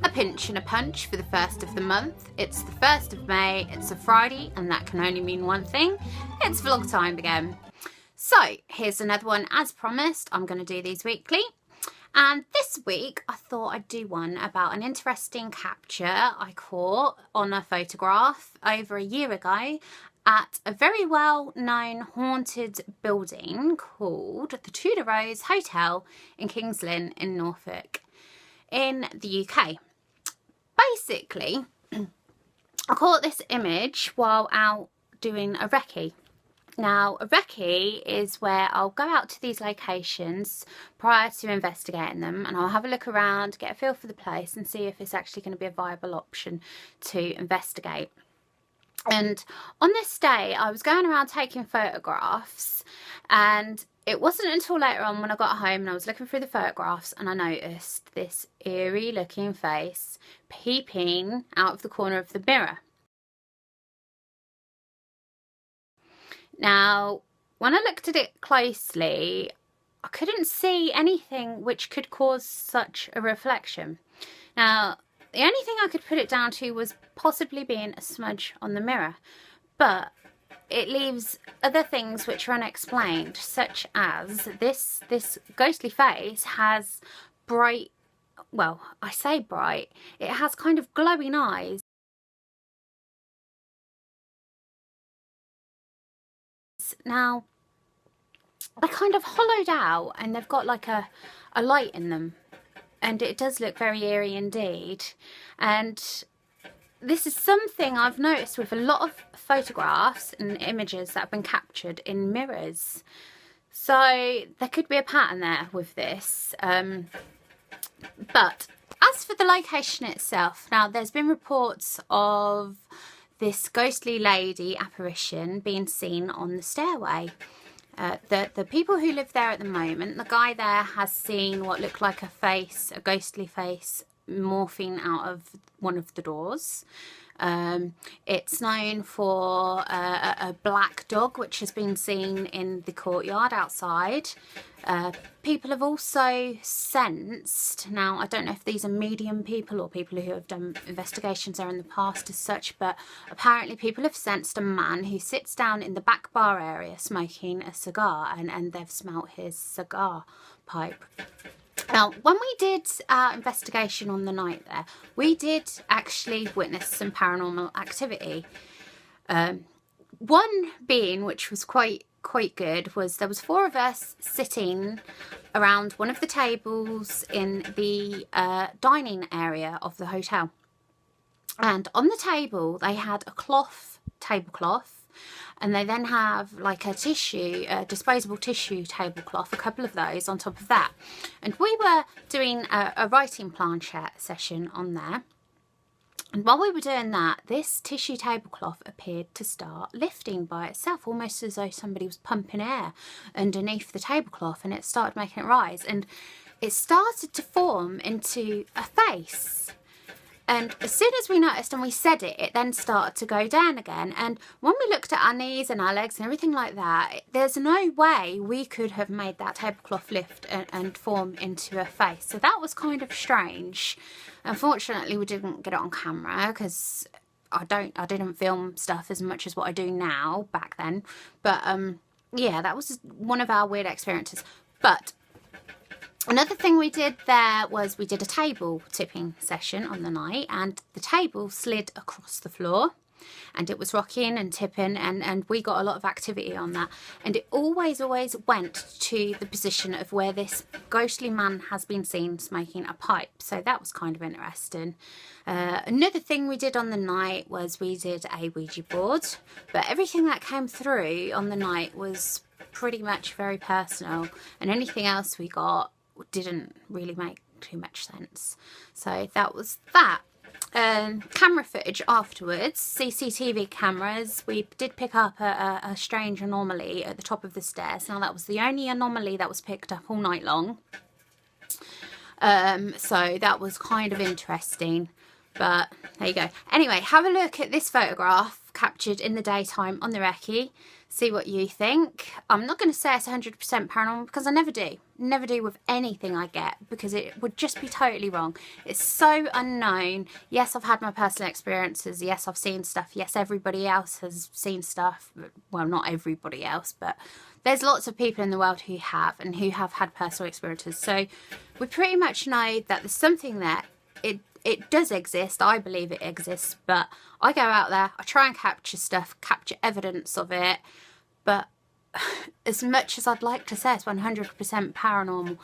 A pinch and a punch for the first of the month. It's the 1st of May, it's a Friday, and that can only mean one thing. It's vlog time again. So here's another one as promised. I'm going to do these weekly. And this week I thought I'd do one about an interesting capture I caught on a photograph over a year ago at a very well-known haunted building called the Tudor Hotel in King's Lynn in Norfolk in the UK. Basically, I caught this image while out doing a recce. Now, a recce is where I'll go out to these locations prior to investigating them, and I'll have a look around, get a feel for the place and see if it's actually going to be a viable option to investigate. And on this day, I was going around taking photographs, and it wasn't until later on when I got home and I was looking through the photographs and I noticed this eerie looking face peeping out of the corner of the mirror. Now, when I looked at it closely, I couldn't see anything which could cause such a reflection. Now, the only thing I could put it down to was possibly being a smudge on the mirror, but it leaves other things which are unexplained, such as this ghostly face has bright, well, I say bright, it has kind of glowing eyes. Now, they're kind of hollowed out and they've got like a light in them, and it does look very eerie indeed. And this is something I've noticed with a lot of photographs and images that have been captured in mirrors. So there could be a pattern there with this. But as for the location itself, now there's been reports of this ghostly lady apparition being seen on the stairway. The people who live there at the moment, the guy there has seen what looked like a face, a ghostly face, morphing out of one of the doors. It's known for a black dog which has been seen in the courtyard outside. People have also sensed, now I don't know if these are medium people or people who have done investigations there in the past as such, but apparently people have sensed a man who sits down in the back bar area smoking a cigar, and they've smelt his cigar pipe. Now, when we did our investigation on the night there, we did actually witness some paranormal activity. One being, which was quite good, was there was 4 of us sitting around one of the tables in the dining area of the hotel. And on the table, they had a tablecloth. And they then have like a disposable tissue tablecloth, a couple of those on top of that. And we were doing a writing planchette session on there. And while we were doing that, this tissue tablecloth appeared to start lifting by itself, almost as though somebody was pumping air underneath the tablecloth, and it started making it rise. And it started to form into a face. And as soon as we noticed and we said it, it then started to go down again. And when we looked at our knees and our legs and everything like that, there's no way we could have made that tablecloth lift and form into a face. So that was kind of strange. Unfortunately, we didn't get it on camera because I didn't film stuff as much as what I do now back then. But yeah, that was one of our weird experiences. But another thing we did there was we did a table tipping session on the night, and the table slid across the floor and it was rocking and tipping, and we got a lot of activity on that. And it always went to the position of where this ghostly man has been seen smoking a pipe. So that was kind of interesting. Another thing we did on the night was we did a Ouija board, but everything that came through on the night was pretty much very personal, and anything else we got didn't really make too much sense. So that was that. Camera footage afterwards, CCTV cameras, we did pick up a strange anomaly at the top of the stairs. Now that was the only anomaly that was picked up all night long, so that was kind of interesting, but there you go. Anyway, have a look at this photograph captured in the daytime on the recce, see what you think. I'm not going to say it's 100% paranormal because I never do. never do with anything I get, because it would just be totally wrong. It's so unknown. Yes, I've had my personal experiences. Yes, I've seen stuff. Yes, everybody else has seen stuff. Well, not everybody else, but there's lots of people in the world who have, and who have had personal experiences. So we pretty much know that there's something there. It does exist. I believe it exists, but I go out there, I try and capture stuff, capture evidence of it, but as much as I'd like to say it's 100% paranormal,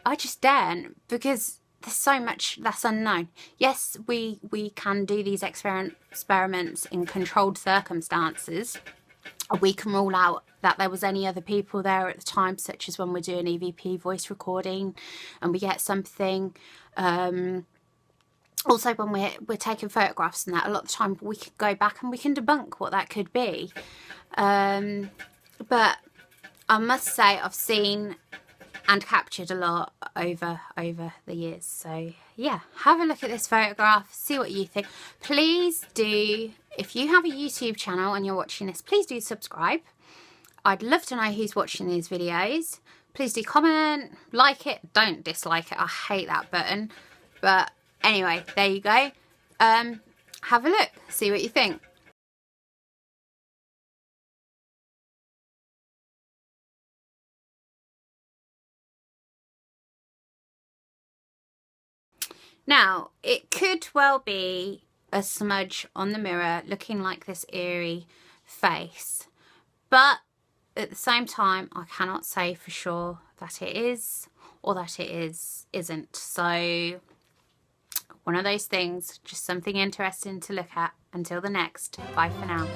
I just daren't, because there's so much that's unknown. Yes, we can do these experiments in controlled circumstances. We can rule out that there was any other people there at the time, such as when we're doing EVP voice recording and we get something. Also, when we're taking photographs and that, a lot of the time we can go back and we can debunk what that could be. But I must say I've seen and captured a lot over the years. So yeah, have a look at this photograph, see what you think. Please do, if you have a YouTube channel and you're watching this, please do subscribe. I'd love to know who's watching these videos. Please do comment, like it, don't dislike it. I hate that button. But anyway, there you go. Have a look, see what you think. Now, it could well be a smudge on the mirror looking like this eerie face, but at the same time, I cannot say for sure that it is or that it isn't. So one of those things, just something interesting to look at. Until the next, bye for now.